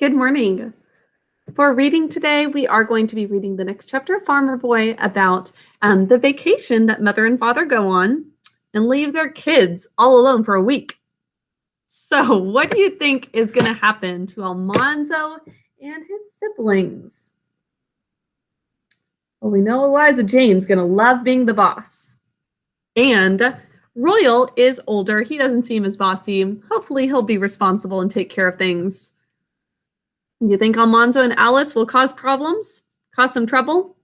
Good morning. For reading today, we are going to be reading the next chapter of Farmer Boy about the vacation that mother and father go on and leave their kids all alone for a week. So, what do you think is going to happen to Almanzo and his siblings? Well, we know Eliza Jane's going to love being the boss. And Royal is older. He doesn't seem as bossy. Hopefully, he'll be responsible and take care of things. Do you think Almanzo and Alice will cause problems? Cause some trouble?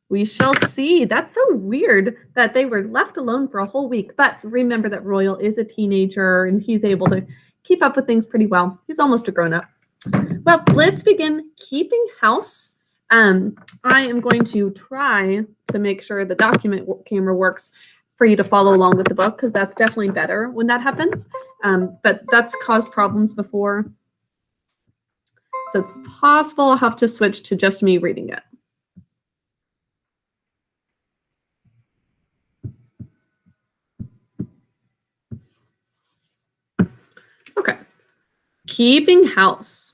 We shall see. That's so weird that they were left alone for a whole week. But remember that Royal is a teenager and he's able to keep up with things pretty well. He's almost a grown-up. Well, let's begin keeping house. I am going to try to make sure the document camera works for you to follow along with the book, because that's definitely better when that happens. But that's caused problems before. So it's possible I'll have to switch to just me reading it. Okay. Keeping house.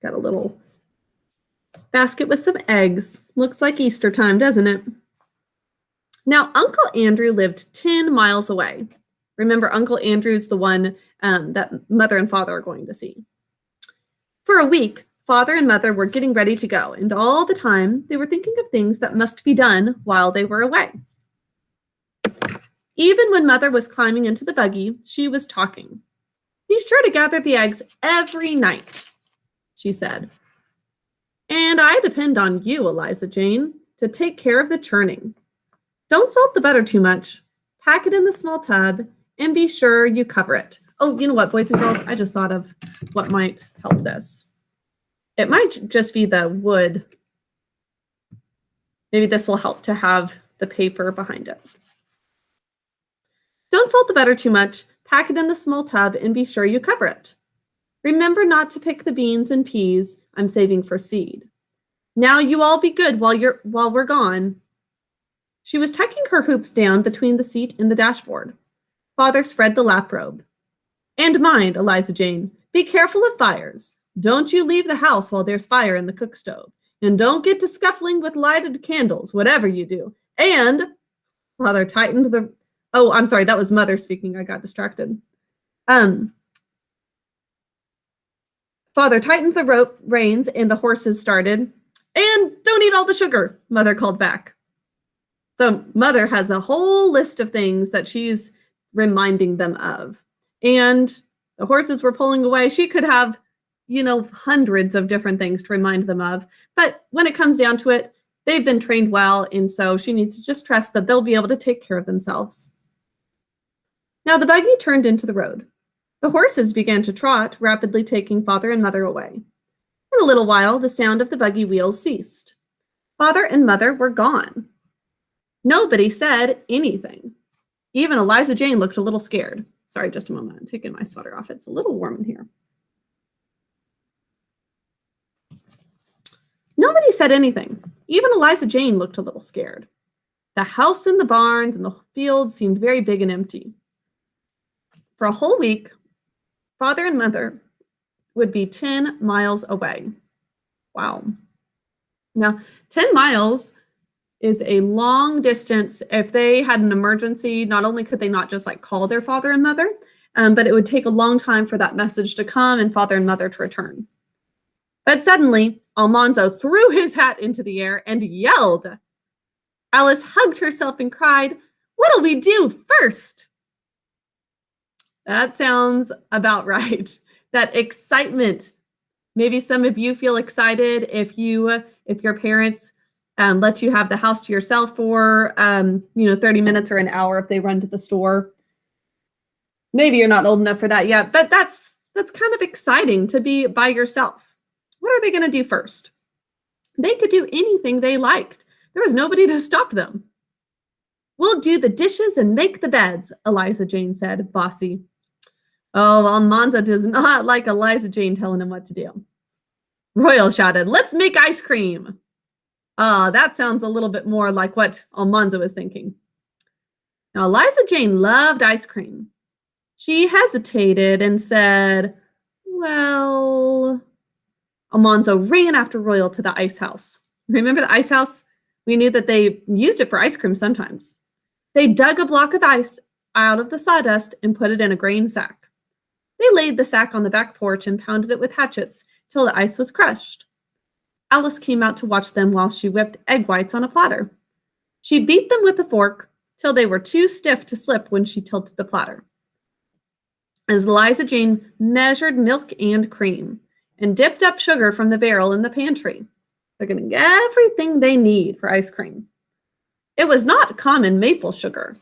Got a little basket with some eggs. Looks like Easter time, doesn't it? Now, Uncle Andrew lived 10 miles away. Remember, Uncle Andrew's the one that mother and father are going to see. For a week, father and mother were getting ready to go, and all the time they were thinking of things that must be done while they were away. Even when mother was climbing into the buggy, she was talking. "Be sure to gather the eggs every night," she said. "And I depend on you, Eliza Jane, to take care of the churning. Don't salt the butter too much. Pack it in the small tub, and be sure you cover it." Oh, you know what, boys and girls? I just thought of what might help this. It might just be the wood. Maybe this will help to have the paper behind it. "Don't salt the butter too much. Pack it in the small tub and be sure you cover it. Remember not to pick the beans and peas I'm saving for seed. Now you all be good while we're gone." She was tucking her hoops down between the seat and the dashboard. Father spread the lap robe. "And mind, Eliza Jane, be careful of fires. Don't you leave the house while there's fire in the cook stove. And don't get to scuffling with lighted candles, whatever you do. And," Father tightened the... Oh, I'm sorry, that was Mother speaking. I got distracted. Father tightened the rope reins and the horses started. "And don't eat all the sugar," Mother called back. So Mother has a whole list of things that she's reminding them of. And the horses were pulling away. She could have, hundreds of different things to remind them of. But when it comes down to it, they've been trained well. And so she needs to just trust that they'll be able to take care of themselves. Now the buggy turned into the road. The horses began to trot, rapidly taking Father and Mother away. In a little while, the sound of the buggy wheels ceased. Father and Mother were gone. Nobody said anything. Even Eliza Jane looked a little scared. Sorry, just a moment. I'm taking my sweater off. It's a little warm in here. Nobody said anything. Even Eliza Jane looked a little scared. The house and the barns and the fields seemed very big and empty. For a whole week, Father and Mother would be 10 miles away. Wow. Now, 10 miles is a long distance. If they had an emergency, not only could they not just call their father and mother, but it would take a long time for that message to come and father and mother to return. But suddenly, Almanzo threw his hat into the air and yelled. Alice hugged herself and cried, "What'll we do first?" That sounds about right. That excitement. Maybe some of you feel excited if your parents let you have the house to yourself for 30 minutes or an hour if they run to the store. Maybe you're not old enough for that yet, but that's kind of exciting to be by yourself. What are they going to do first? They could do anything they liked. There was nobody to stop them. "We'll do the dishes and make the beds," Eliza Jane said, bossy. Oh, Almanzo does not like Eliza Jane telling him what to do. Royal shouted, "Let's make ice cream." That sounds a little bit more like what Almanzo was thinking. Now, Eliza Jane loved ice cream. She hesitated and said, "Well, Almanzo ran after Royal to the ice house. Remember the ice house? We knew that they used it for ice cream sometimes. They dug a block of ice out of the sawdust and put it in a grain sack. They laid the sack on the back porch and pounded it with hatchets till the ice was crushed. Alice came out to watch them while she whipped egg whites on a platter. She beat them with a fork till they were too stiff to slip when she tilted the platter. As Eliza Jane measured milk and cream and dipped up sugar from the barrel in the pantry, they're getting everything they need for ice cream. It was not common maple sugar,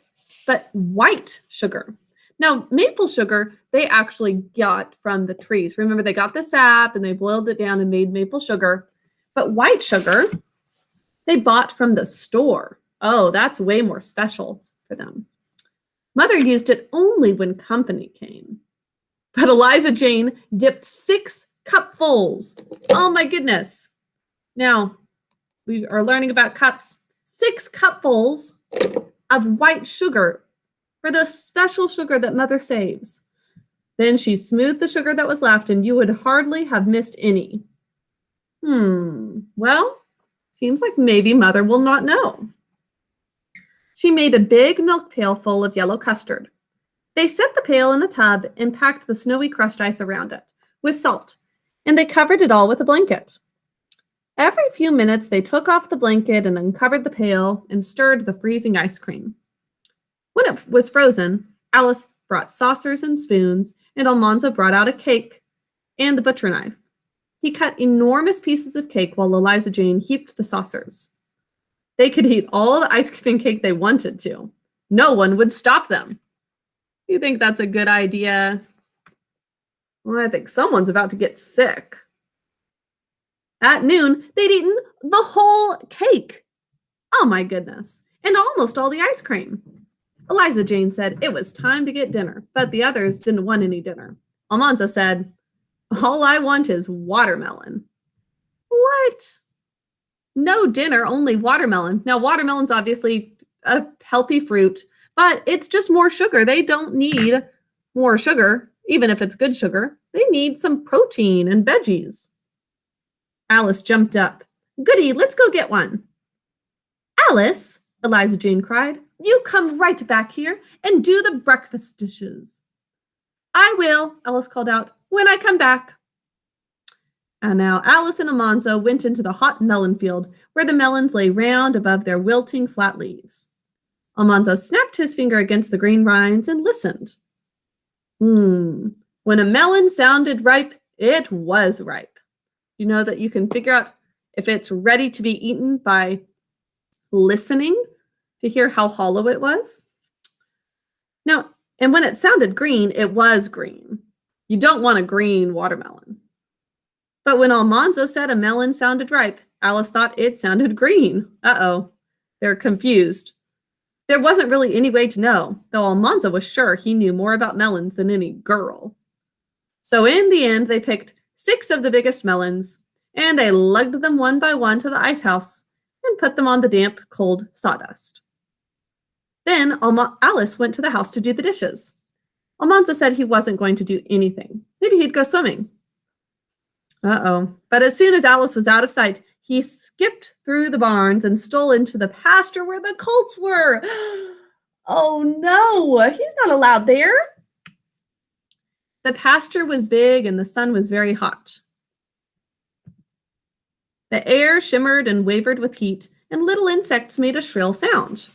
but white sugar. Now, maple sugar, they actually got from the trees. Remember, they got the sap and they boiled it down and made maple sugar. But white sugar, they bought from the store. Oh, that's way more special for them. Mother used it only when company came. But Eliza Jane dipped 6 cupfuls. Oh my goodness. Now, we are learning about cups. 6 cupfuls of white sugar for the special sugar that Mother saves. Then she smoothed the sugar that was left, and you would hardly have missed any. Well, seems like maybe Mother will not know. She made a big milk pail full of yellow custard. They set the pail in a tub and packed the snowy crushed ice around it with salt, and they covered it all with a blanket. Every few minutes, they took off the blanket and uncovered the pail and stirred the freezing ice cream. When it was frozen, Alice brought saucers and spoons, and Almanzo brought out a cake and the butcher knife. He cut enormous pieces of cake while Eliza Jane heaped the saucers. They could eat all the ice cream and cake they wanted to. No one would stop them. You think that's a good idea? Well, I think someone's about to get sick. At noon, they'd eaten the whole cake. Oh my goodness. And almost all the ice cream. Eliza Jane said it was time to get dinner, but the others didn't want any dinner. Almanzo said, "All I want is watermelon." What? No dinner, only watermelon. Now, watermelon's obviously a healthy fruit, but it's just more sugar. They don't need more sugar, even if it's good sugar. They need some protein and veggies. Alice jumped up. "Goody, let's go get one." "Alice," Eliza Jane cried, "you come right back here and do the breakfast dishes." "I will," Alice called out, "when I come back." And now Alice and Almanzo went into the hot melon field where the melons lay round above their wilting flat leaves. Almanzo snapped his finger against the green rinds and listened. When a melon sounded ripe, it was ripe. You know that you can figure out if it's ready to be eaten by listening to hear how hollow it was. Now, and when it sounded green, it was green. You don't want a green watermelon. But when Almanzo said a melon sounded ripe, Alice thought it sounded green. Uh-oh, they're confused. There wasn't really any way to know, though Almanzo was sure he knew more about melons than any girl. So in the end, they picked 6 of the biggest melons, and they lugged them one by one to the ice house and put them on the damp, cold sawdust. Then Alice went to the house to do the dishes. Almanzo said he wasn't going to do anything. Maybe he'd go swimming. Uh-oh. But as soon as Alice was out of sight, he skipped through the barns and stole into the pasture where the colts were. Oh no, he's not allowed there. The pasture was big and the sun was very hot. The air shimmered and wavered with heat, and little insects made a shrill sound.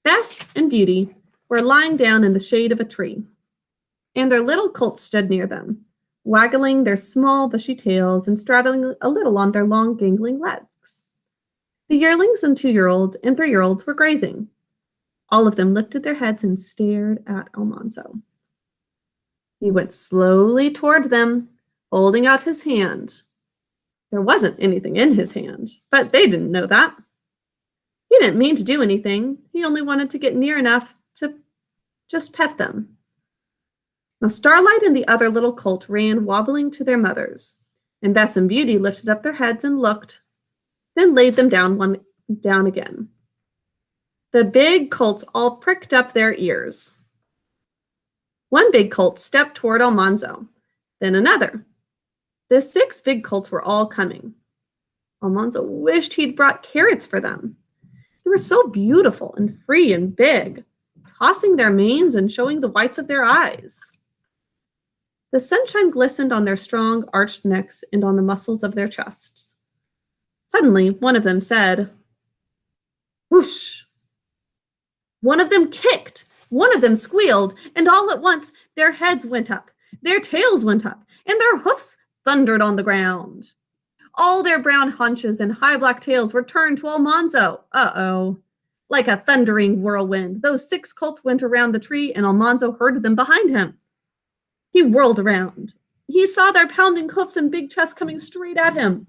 Bess and Beauty were lying down in the shade of a tree, and their little colts stood near them, waggling their small bushy tails and straddling a little on their long gangling legs. The yearlings and 2-year-olds and 3-year-olds were grazing. All of them lifted their heads and stared at Almanzo. He went slowly toward them, holding out his hand. There wasn't anything in his hand, but they didn't know that. He didn't mean to do anything. He only wanted to get near enough to just pet them. Now Starlight and the other little colt ran wobbling to their mothers, and Bess and Beauty lifted up their heads and looked, then laid them down again. The big colts all pricked up their ears. One big colt stepped toward Almanzo, then another. The 6 big colts were all coming. Almanzo wished he'd brought carrots for them. They were so beautiful and free and big, tossing their manes and showing the whites of their eyes. The sunshine glistened on their strong, arched necks and on the muscles of their chests. Suddenly, one of them said, "Whoosh!" One of them kicked, one of them squealed, and all at once their heads went up, their tails went up, and their hoofs thundered on the ground. All their brown haunches and high black tails were turned to Almanzo. Uh-oh. Like a thundering whirlwind, those 6 colts went around the tree, and Almanzo heard them behind him. He whirled around. He saw their pounding hoofs and big chests coming straight at him.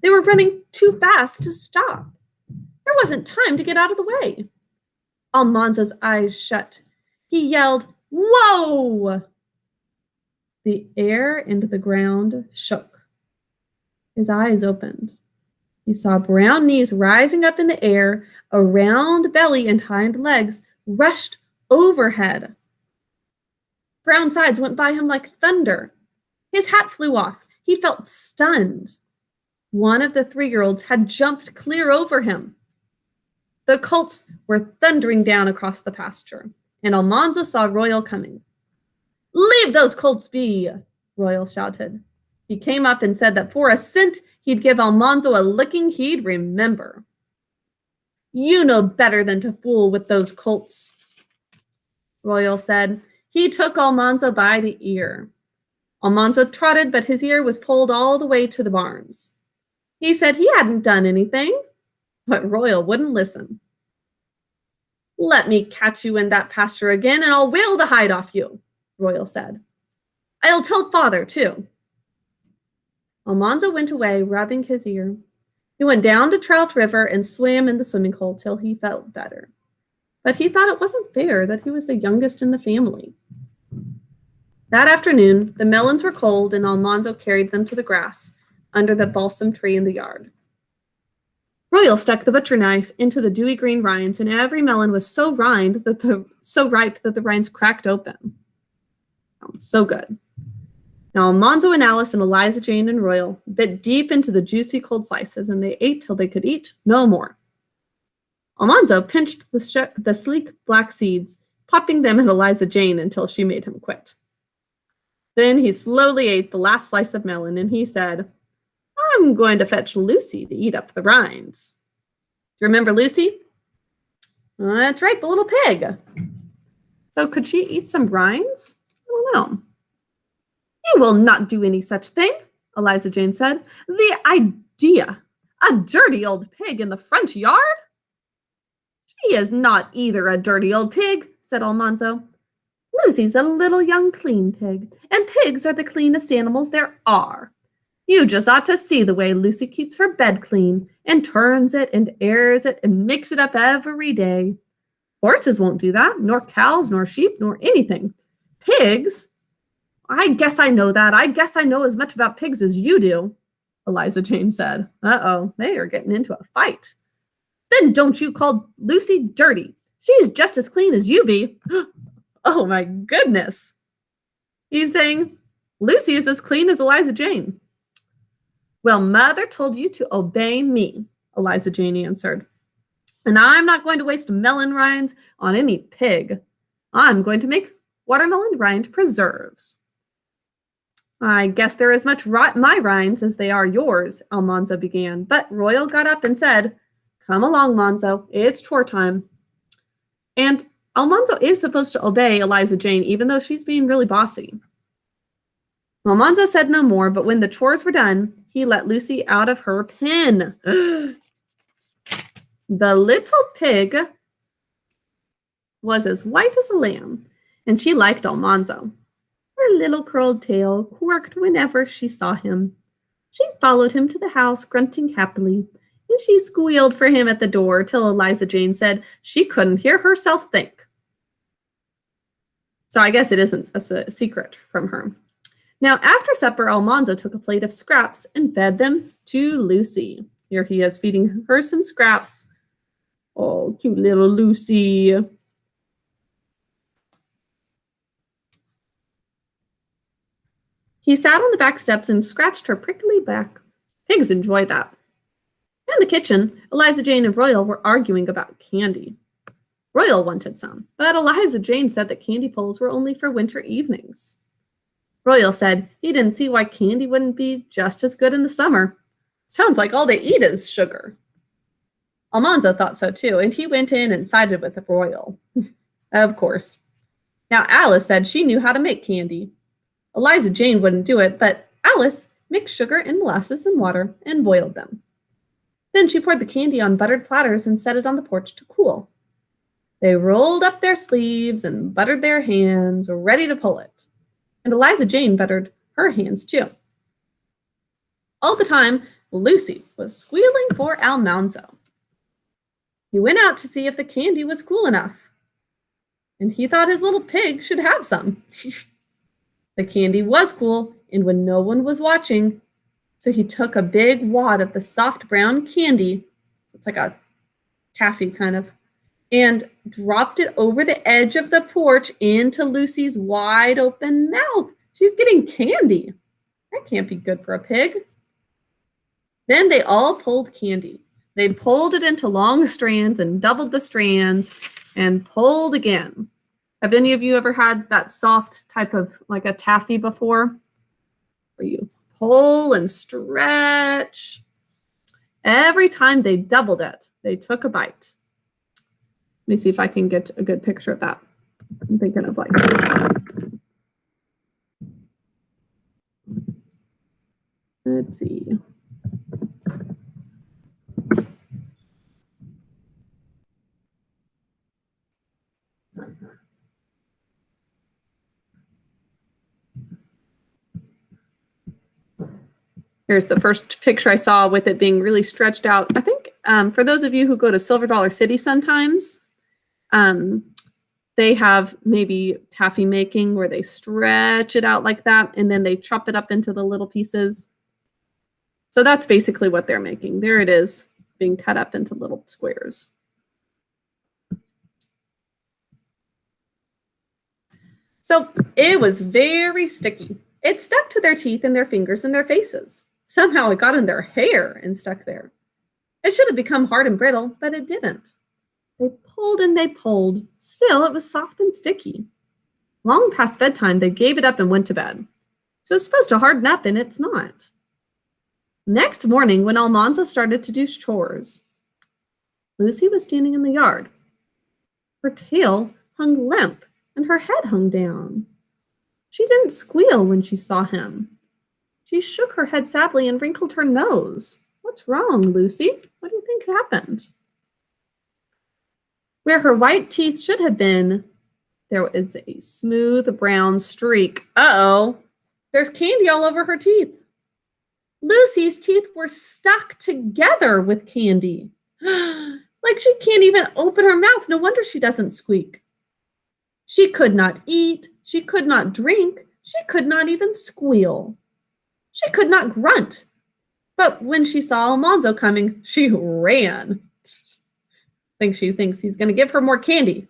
They were running too fast to stop. There wasn't time to get out of the way. Almanzo's eyes shut. He yelled, "Whoa!" The air and the ground shook. His eyes opened. He saw brown knees rising up in the air, a round belly and hind legs rushed overhead. Brown sides went by him like thunder. His hat flew off. He felt stunned. One of the 3-year-olds had jumped clear over him. The colts were thundering down across the pasture, and Almanzo saw Royal coming. "Leave those colts be," Royal shouted. He came up and said that for a cent, he'd give Almanzo a licking he'd remember. "You know better than to fool with those colts," Royal said. He took Almanzo by the ear. Almanzo trotted, but his ear was pulled all the way to the barns. He said he hadn't done anything, but Royal wouldn't listen. "Let me catch you in that pasture again, and I'll whale the hide off you," Royal said. "I'll tell father, too." Almanzo went away, rubbing his ear. He went down to Trout River and swam in the swimming hole till he felt better. But he thought it wasn't fair that he was the youngest in the family. That afternoon, the melons were cold, and Almanzo carried them to the grass under the balsam tree in the yard. Royal stuck the butcher knife into the dewy green rinds, and every melon was so ripe that the rinds cracked open. Sounds so good. Now Almanzo and Alice and Eliza Jane and Royal bit deep into the juicy cold slices, and they ate till they could eat no more. Almanzo pinched the sleek black seeds, popping them at Eliza Jane until she made him quit. Then he slowly ate the last slice of melon, and he said, "I'm going to fetch Lucy to eat up the rinds." Do you remember Lucy? That's right, the little pig. So could she eat some rinds? I don't know. "You will not do any such thing," Eliza Jane said. "The idea! A dirty old pig in the front yard?" "She is not either a dirty old pig," said Almanzo. "Lucy's a little young clean pig, and pigs are the cleanest animals there are. You just ought to see the way Lucy keeps her bed clean, and turns it, and airs it, and makes it up every day. Horses won't do that, nor cows, nor sheep, nor anything. Pigs? I guess I know that. I guess I know as much about pigs as you do," Eliza Jane said. Uh-oh, they are getting into a fight. "Then don't you call Lucy dirty. She's just as clean as you be." Oh my goodness. He's saying Lucy is as clean as Eliza Jane. "Well, Mother told you to obey me," Eliza Jane answered. "And I'm not going to waste melon rinds on any pig. I'm going to make watermelon rind preserves." "I guess they're as much my rinds as they are yours," Almanzo began, but Royal got up and said, "Come along, Monzo, it's chore time." And Almanzo is supposed to obey Eliza Jane, even though she's being really bossy. Almanzo said no more, but when the chores were done, he let Lucy out of her pen. The little pig was as white as a lamb, and she liked Almanzo. Her little curled tail quirked whenever she saw him. She followed him to the house, grunting happily, and she squealed for him at the door till Eliza Jane said she couldn't hear herself think. So I guess it isn't a secret from her. Now, after supper, Almanzo took a plate of scraps and fed them to Lucy. Here he is feeding her some scraps. Oh, cute little Lucy. He sat on the back steps and scratched her prickly back. Pigs enjoy that. In the kitchen, Eliza Jane and Royal were arguing about candy. Royal wanted some, but Eliza Jane said that candy pulls were only for winter evenings. Royal said he didn't see why candy wouldn't be just as good in the summer. Sounds like all they eat is sugar. Almanzo thought so too, and he went in and sided with Royal. Of course. Now Alice said she knew how to make candy. Eliza Jane wouldn't do it, but Alice mixed sugar and molasses and water and boiled them. Then she poured the candy on buttered platters and set it on the porch to cool. They rolled up their sleeves and buttered their hands, ready to pull it. And Eliza Jane buttered her hands too. All the time, Lucy was squealing for Almanzo. He went out to see if the candy was cool enough, and he thought his little pig should have some. The candy was cool, and when no one was watching, so he took a big wad of the soft brown candy, so it's like a taffy kind of, and dropped it over the edge of the porch into Lucy's wide open mouth. She's getting candy. That can't be good for a pig. Then they all pulled candy. They pulled it into long strands and doubled the strands and pulled again. Have any of you ever had that soft type of like a taffy before? Where you pull and stretch. Every time they doubled it, they took a bite. Let me see if I can get a good picture of that. I'm thinking of like. Let's see. Here's the first picture I saw with it being really stretched out. I think for those of you who go to Silver Dollar City sometimes, they have maybe taffy making where they stretch it out like that and then they chop it up into the little pieces. So that's basically what they're making. There it is, being cut up into little squares. So it was very sticky. It stuck to their teeth and their fingers and their faces. Somehow it got in their hair and stuck there. It should have become hard and brittle, but it didn't. They pulled and they pulled. Still, it was soft and sticky. Long past bedtime, they gave it up and went to bed. So it's supposed to harden up, and it's not. Next morning, when Almanzo started to do chores, Lucy was standing in the yard. Her tail hung limp, and her head hung down. She didn't squeal when she saw him. She shook her head sadly and wrinkled her nose. What's wrong, Lucy? What do you think happened? Where her white teeth should have been, there is a smooth brown streak. Uh-oh, there's candy all over her teeth. Lucy's teeth were stuck together with candy. Like she can't even open her mouth. No wonder she doesn't squeak. She could not eat. She could not drink. She could not even squeal. She could not grunt. But when she saw Almanzo coming, she ran. I think she thinks he's going to give her more candy.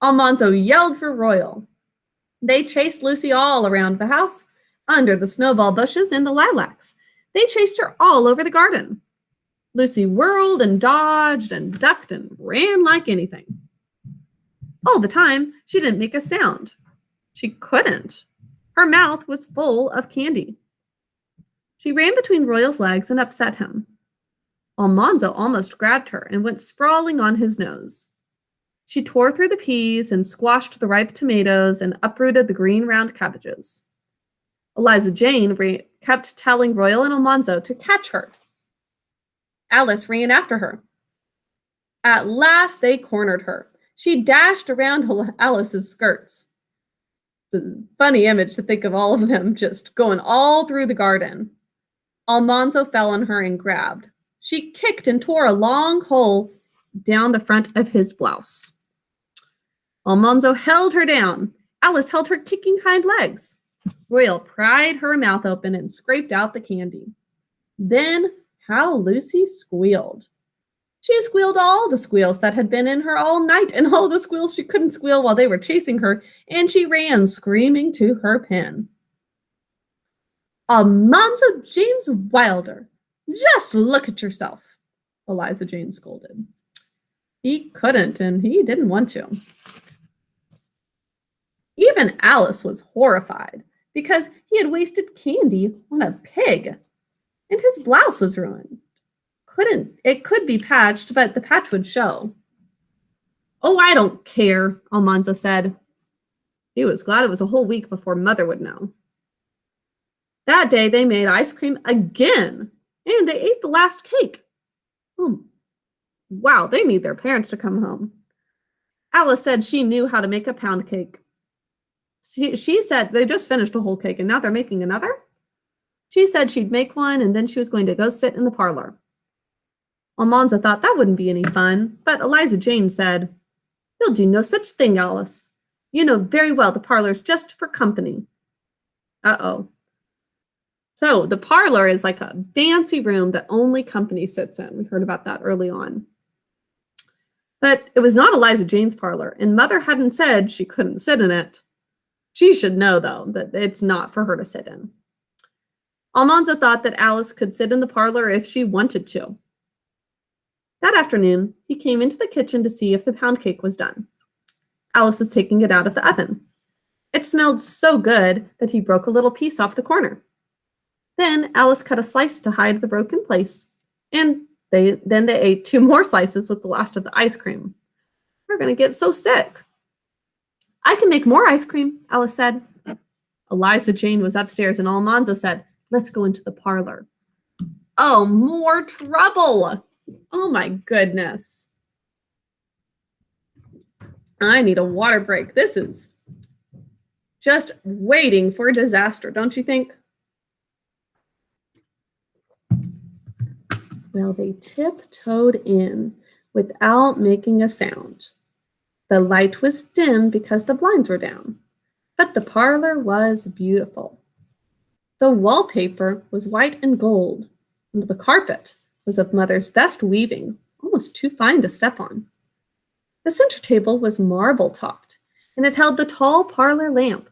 Almanzo yelled for Royal. They chased Lucy all around the house, under the snowball bushes and the lilacs. They chased her all over the garden. Lucy whirled and dodged and ducked and ran like anything. All the time, she didn't make a sound. She couldn't. Her mouth was full of candy. She ran between Royal's legs and upset him. Almanzo almost grabbed her and went sprawling on his nose. She tore through the peas and squashed the ripe tomatoes and uprooted the green round cabbages. Eliza Jane kept telling Royal and Almanzo to catch her. Alice ran after her. At last they cornered her. She dashed around Alice's skirts. It's a funny image to think of all of them just going all through the garden. Almanzo fell on her and grabbed. She kicked and tore a long hole down the front of his blouse. Almanzo held her down. Alice held her kicking hind legs. Royal pried her mouth open and scraped out the candy. Then how Lucy squealed. She squealed all the squeals that had been in her all night and all the squeals she couldn't squeal while they were chasing her, and she ran screaming to her pen. Almanzo James Wilder, just look at yourself, Eliza Jane scolded. He couldn't, and he didn't want to. Even Alice was horrified because he had wasted candy on a pig, and his blouse was ruined. It could be patched, but the patch would show. Oh, I don't care, Almanzo said. He was glad it was a whole week before Mother would know. That day they made ice cream again, and they ate the last cake. Wow, they need their parents to come home. Alice said she knew how to make a pound cake. She said they just finished a whole cake and now they're making another. She said she'd make one and then she was going to go sit in the parlor. Almanzo thought that wouldn't be any fun, but Eliza Jane said, "You'll do no such thing, Alice. You know very well the parlor's just for company." Uh-oh. So the parlor is like a fancy room that only company sits in. We heard about that early on. But it was not Eliza Jane's parlor, and Mother hadn't said she couldn't sit in it. She should know, though, that it's not for her to sit in. Almanzo thought that Alice could sit in the parlor if she wanted to. That afternoon, he came into the kitchen to see if the pound cake was done. Alice was taking it out of the oven. It smelled so good that he broke a little piece off the corner. Then Alice cut a slice to hide the broken place, and they ate 2 more slices with the last of the ice cream. We're going to get so sick. I can make more ice cream, Alice said. Eliza Jane was upstairs, and Almanzo said, "Let's go into the parlor." Oh, more trouble. Oh my goodness. I need a water break. This is just waiting for disaster, don't you think? Well, they tiptoed in without making a sound. The light was dim because the blinds were down, but the parlor was beautiful. The wallpaper was white and gold, and the carpet was of Mother's best weaving, almost too fine to step on. The center table was marble-topped, and it held the tall parlor lamp,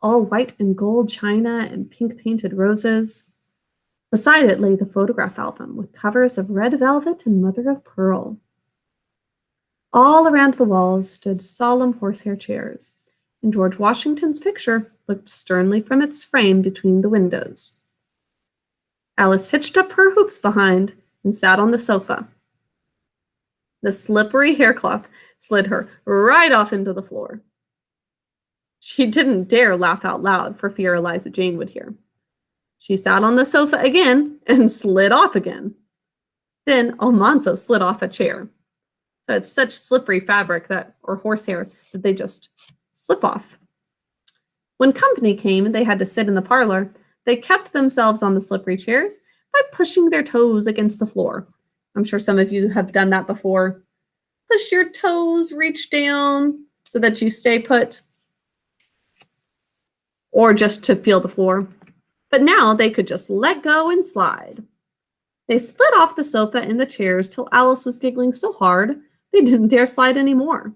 all white and gold china and pink-painted roses. Beside it lay the photograph album with covers of red velvet and mother of pearl. All around the walls stood solemn horsehair chairs, and George Washington's picture looked sternly from its frame between the windows. Alice hitched up her hoops behind and sat on the sofa. The slippery haircloth slid her right off into the floor. She didn't dare laugh out loud for fear Eliza Jane would hear. She sat on the sofa again and slid off again. Then Almanzo slid off a chair. So it's such slippery fabric or horsehair that they just slip off. When company came and they had to sit in the parlor, they kept themselves on the slippery chairs by pushing their toes against the floor. I'm sure some of you have done that before. Push your toes, reach down so that you stay put, or just to feel the floor. But now they could just let go and slide. They slid off the sofa and the chairs till Alice was giggling so hard they didn't dare slide anymore.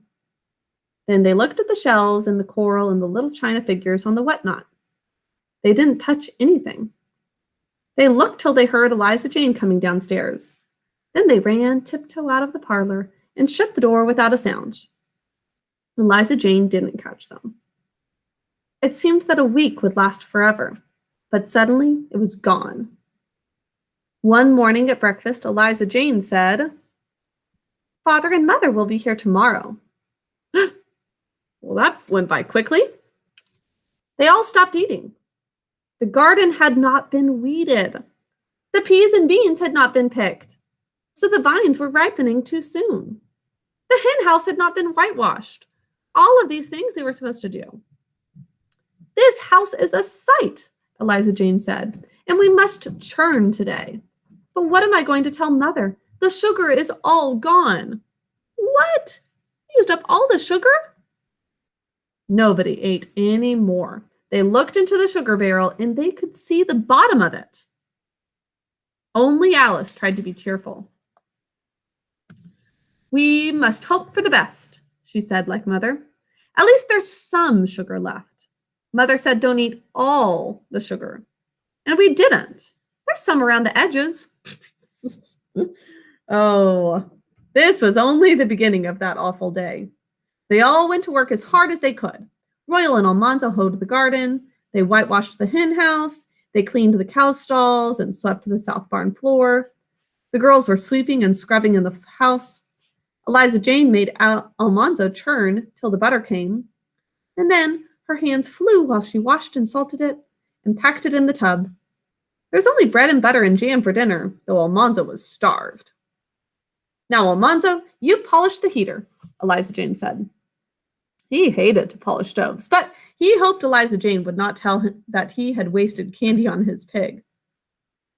Then they looked at the shells and the coral and the little china figures on the whatnot. They didn't touch anything. They looked till they heard Eliza Jane coming downstairs. Then they ran tiptoe out of the parlor and shut the door without a sound. Eliza Jane didn't catch them. It seemed that a week would last forever, but suddenly it was gone. One morning at breakfast, Eliza Jane said, "Father and Mother will be here tomorrow." Well, that went by quickly. They all stopped eating. The garden had not been weeded. The peas and beans had not been picked, so the vines were ripening too soon. The hen house had not been whitewashed. All of these things they were supposed to do. "This house is a sight," Eliza Jane said, "and we must churn today. But what am I going to tell Mother? The sugar is all gone." "What? You used up all the sugar?" Nobody ate any more. They looked into the sugar barrel and they could see the bottom of it. Only Alice tried to be cheerful. "We must hope for the best," she said, like Mother. "At least there's some sugar left. Mother said don't eat all the sugar. And we didn't. There's some around the edges. Oh, this was only the beginning of that awful day. They all went to work as hard as they could. Royal and Almanzo hoed the garden. They whitewashed the hen house. They cleaned the cow stalls and swept the south barn floor. The girls were sweeping and scrubbing in the house. Eliza Jane made Almanzo churn till the butter came. And then her hands flew while she washed and salted it and packed it in the tub. There was only bread and butter and jam for dinner, though Almanzo was starved. Now, Almanzo, you polish the heater, Eliza Jane said. He hated to polish stoves, but he hoped Eliza Jane would not tell him that he had wasted candy on his pig.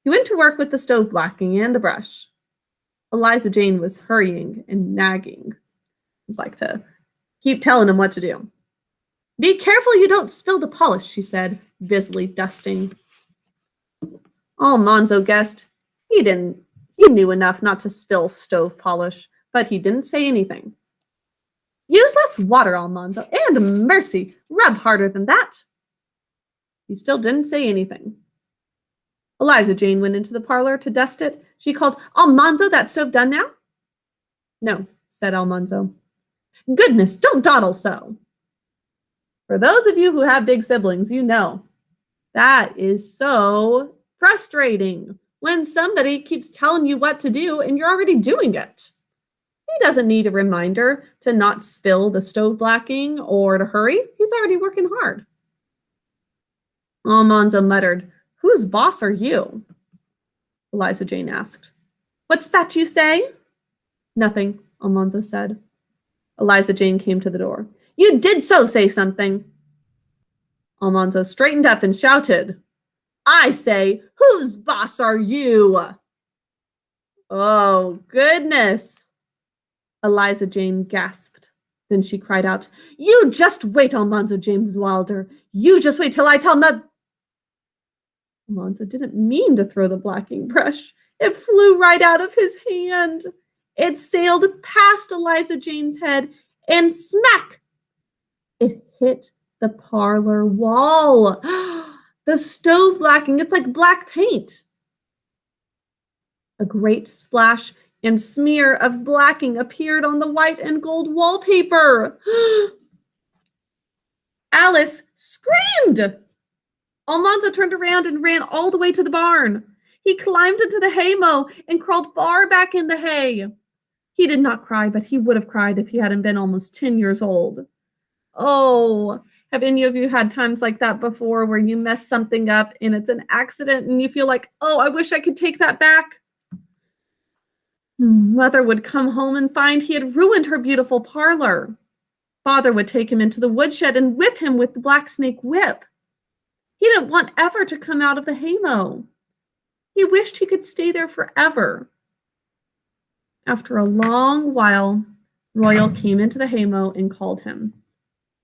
He went to work with the stove blacking and the brush. Eliza Jane was hurrying and nagging. It's like to keep telling him what to do. Be careful you don't spill the polish, she said, busily dusting. Almanzo guessed. He knew enough not to spill stove polish, but he didn't say anything. Use less water, Almanzo, and mercy, rub harder than that. He still didn't say anything. Eliza Jane went into the parlor to dust it. She called, Almanzo, that stove done now? No, said Almanzo. Goodness, don't dawdle so. For those of you who have big siblings, you know that is so frustrating when somebody keeps telling you what to do and you're already doing it. He doesn't need a reminder to not spill the stove blacking or to hurry. He's already working hard. Almanzo muttered, Whose boss are you? Eliza Jane asked. What's that you say? Nothing, Almanzo said. Eliza Jane came to the door. You did so say something. Almanzo straightened up and shouted, I say, whose boss are you? Oh, goodness. Eliza Jane gasped. Then she cried out, You just wait, Almanzo James Wilder. You just wait till I tell Mother. Almanzo didn't mean to throw the blacking brush. It flew right out of his hand. It sailed past Eliza Jane's head and smack! It hit the parlor wall. The stove blacking, it's like black paint. A great splash and smear of blacking appeared on the white and gold wallpaper. Alice screamed. Almanzo turned around and ran all the way to the barn. He climbed into the haymow and crawled far back in the hay. He did not cry, but he would have cried if he hadn't been almost 10 years old. Oh, have any of you had times like that before where you mess something up and it's an accident and you feel like, oh, I wish I could take that back? Mother would come home and find he had ruined her beautiful parlor. Father would take him into the woodshed and whip him with the black snake whip. He didn't want ever to come out of the haymow. He wished he could stay there forever. After a long while, Royal came into the haymow and called him.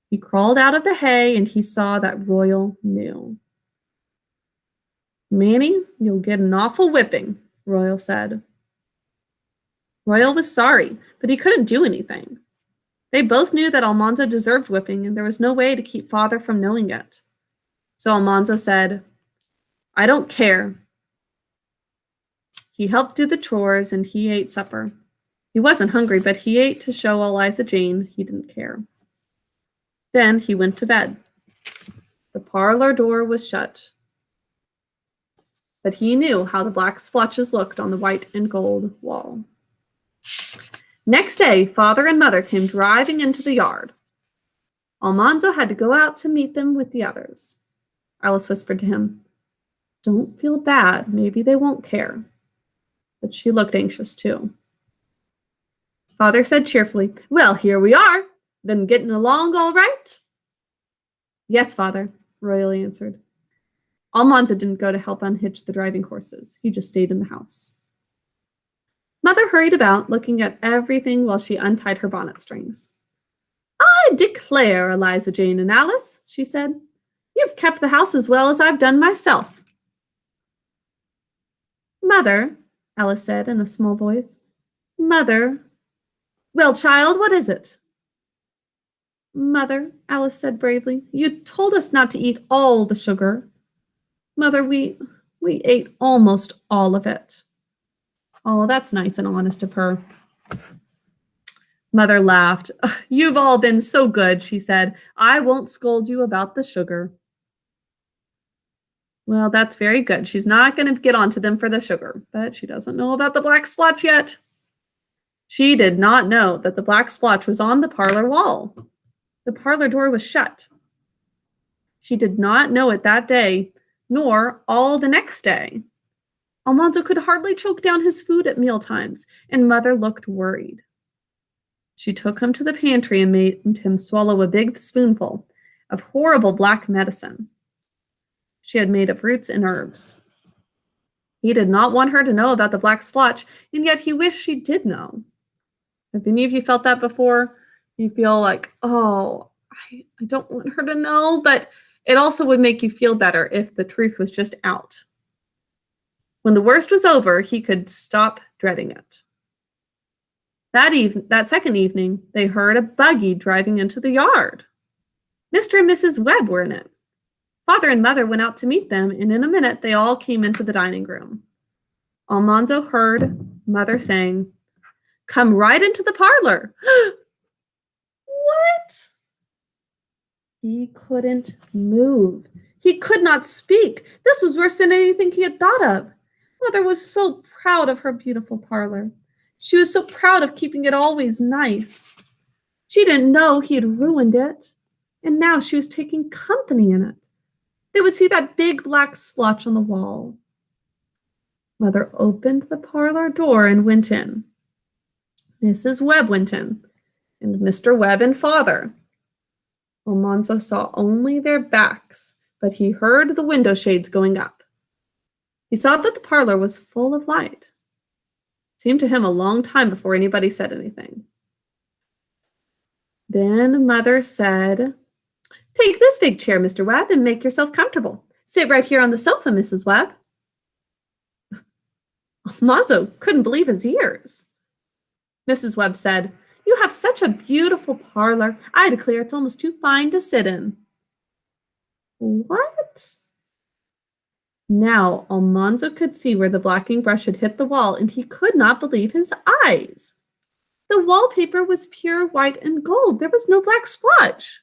He crawled out of the hay and he saw that Royal knew. Manny, you'll get an awful whipping, Royal said. Royal was sorry, but he couldn't do anything. They both knew that Almanzo deserved whipping and there was no way to keep Father from knowing it. So Almanzo said, I don't care. He helped do the chores and he ate supper. He wasn't hungry, but he ate to show Eliza Jane he didn't care. Then he went to bed. The parlor door was shut. But he knew how the black splotches looked on the white and gold wall. Next day, Father and Mother came driving into the yard. Almanzo had to go out to meet them with the others. Alice whispered to him, Don't feel bad. Maybe they won't care. But she looked anxious too. Father said cheerfully, Well, here we are. Been getting along all right? Yes, Father, Royal answered. Almanzo didn't go to help unhitch the driving horses. He just stayed in the house. Mother hurried about, looking at everything while she untied her bonnet strings. I declare, Eliza Jane and Alice, she said, you've kept the house as well as I've done myself. Mother, Alice said in a small voice. Mother. Well, child, what is it? Mother, Alice said bravely, you told us not to eat all the sugar. Mother, we We ate almost all of it. Oh, that's nice and honest of her. Mother laughed. You've all been so good, she said. I won't scold you about the sugar. Well, that's very good. She's not going to get onto them for the sugar, but she doesn't know about the black splotch yet. She did not know that the black splotch was on the parlor wall. The parlor door was shut. She did not know it that day, nor all the next day. Almanzo could hardly choke down his food at mealtimes, and Mother looked worried. She took him to the pantry and made him swallow a big spoonful of horrible black medicine she had made of roots and herbs. He did not want her to know about the black splotch, and yet he wished she did know. Have any of you felt that before? You feel like, oh, I don't want her to know, but it also would make you feel better if the truth was just out. When the worst was over, he could stop dreading it. That second evening, they heard a buggy driving into the yard. Mr. and Mrs. Webb were in it. Father and Mother went out to meet them, and in a minute they all came into the dining room. Almanzo heard Mother saying, "Come right into the parlor." What? He couldn't move. He could not speak. This was worse than anything he had thought of. Mother was so proud of her beautiful parlor. She was so proud of keeping it always nice. She didn't know he had ruined it, and now she was taking company in it. They would see that big black splotch on the wall. Mother opened the parlor door and went in. Mrs. Webb went in, and Mr. Webb and Father. Almanzo saw only their backs, but he heard the window shades going up. He saw that the parlor was full of light. It seemed to him a long time before anybody said anything. Then Mother said, "Take this big chair, Mr. Webb, and make yourself comfortable. Sit right here on the sofa, Mrs. Webb." Almanzo couldn't believe his ears. Mrs. Webb said, "You have such a beautiful parlor. I declare it's almost too fine to sit in." What? Now Almanzo could see where the blacking brush had hit the wall, and he could not believe his eyes. The wallpaper was pure white and gold. There was no black splotch.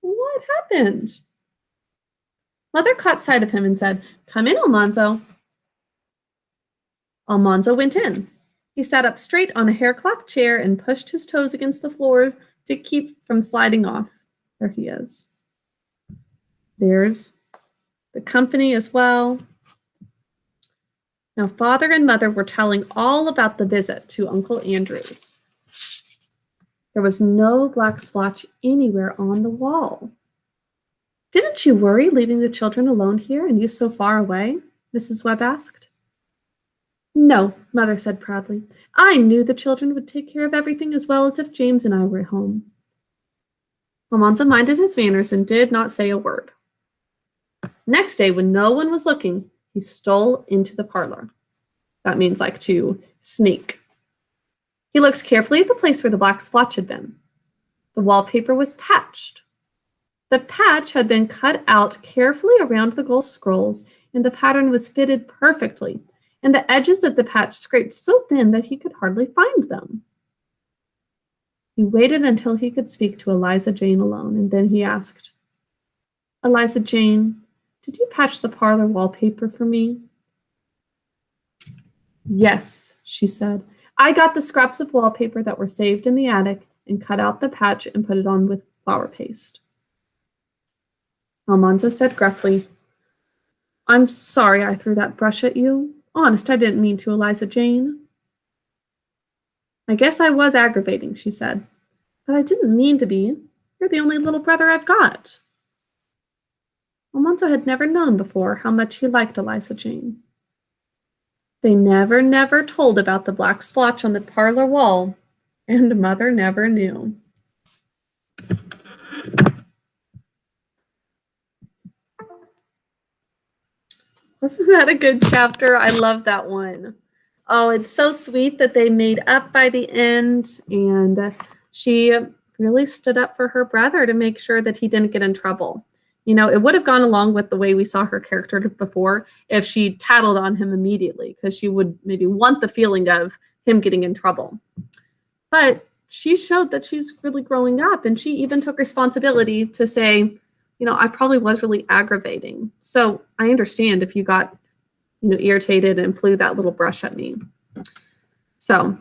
What happened? Mother caught sight of him and said, "Come in, Almanzo." Almanzo went in. He sat up straight on a haircloth chair and pushed his toes against the floor to keep from sliding off. There he is. There's the company as well. Now, Father and Mother were telling all about the visit to Uncle Andrew's. There was no black splotch anywhere on the wall. "Didn't you worry leaving the children alone here and you so far away?" Mrs. Webb asked. "No," Mother said proudly. "I knew the children would take care of everything as well as if James and I were home." Almanzo minded his manners and did not say a word. Next day, when no one was looking, he stole into the parlor. That means like to sneak. He looked carefully at the place where the black splotch had been. The wallpaper was patched. The patch had been cut out carefully around the gold scrolls, and the pattern was fitted perfectly, and the edges of the patch scraped so thin that he could hardly find them. He waited until he could speak to Eliza Jane alone, and then he asked, "Eliza Jane, did you patch the parlor wallpaper for me?" "Yes," she said. "I got the scraps of wallpaper that were saved in the attic and cut out the patch and put it on with flour paste." Almanzo said gruffly, "I'm sorry I threw that brush at you. Honest, I didn't mean to, Eliza Jane." "I guess I was aggravating," she said, "but I didn't mean to be. You're the only little brother I've got." Almanzo had never known before how much he liked Eliza Jane. They never told about the black splotch on the parlor wall, and Mother never knew. Wasn't that a good chapter? I love that one. Oh, it's so sweet that they made up by the end, and she really stood up for her brother to make sure that he didn't get in trouble. You know, it would have gone along with the way we saw her character before if she tattled on him immediately, because she would maybe want the feeling of him getting in trouble. But she showed that she's really growing up, and she even took responsibility to say, you know, I probably was really aggravating. So I understand if you got, you know, irritated and flew that little brush at me. So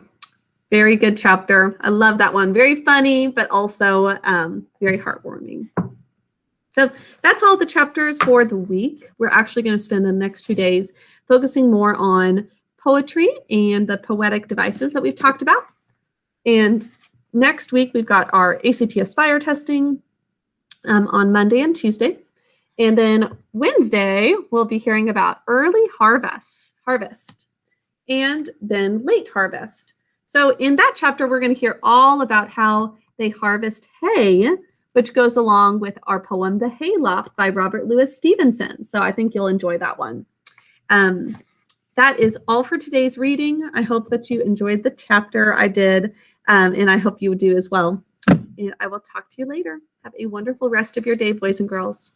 very good chapter. I love that one. Very funny, but also very heartwarming. So that's all the chapters for the week. We're actually going to spend the next 2 days focusing more on poetry and the poetic devices that we've talked about. And next week, we've got our ACT Aspire testing on Monday and Tuesday. And then Wednesday, we'll be hearing about early harvest, and then late harvest. So in that chapter, we're going to hear all about how they harvest hay, which goes along with our poem, The Hayloft by Robert Louis Stevenson. So I think you'll enjoy that one. That is all for today's reading. I hope that you enjoyed the chapter. I did, and I hope you do as well. And I will talk to you later. Have a wonderful rest of your day, boys and girls.